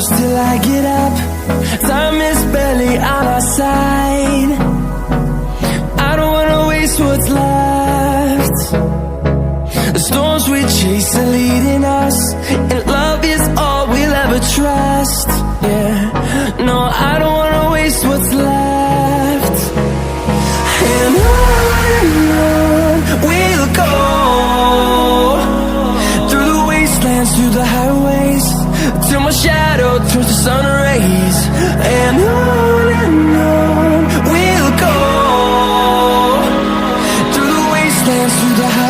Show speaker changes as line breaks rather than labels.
close till I get up. Time is barely on our side. I don't wanna waste what's left. The storms we chase are leading us, and love is all we'll ever trust. Yeah, no, I don't wanna waste what's left. And on we'll go, through the wastelands, through the highways, till my shadow turns to sun rays. And on we'll go, through the wastelands, through the highways.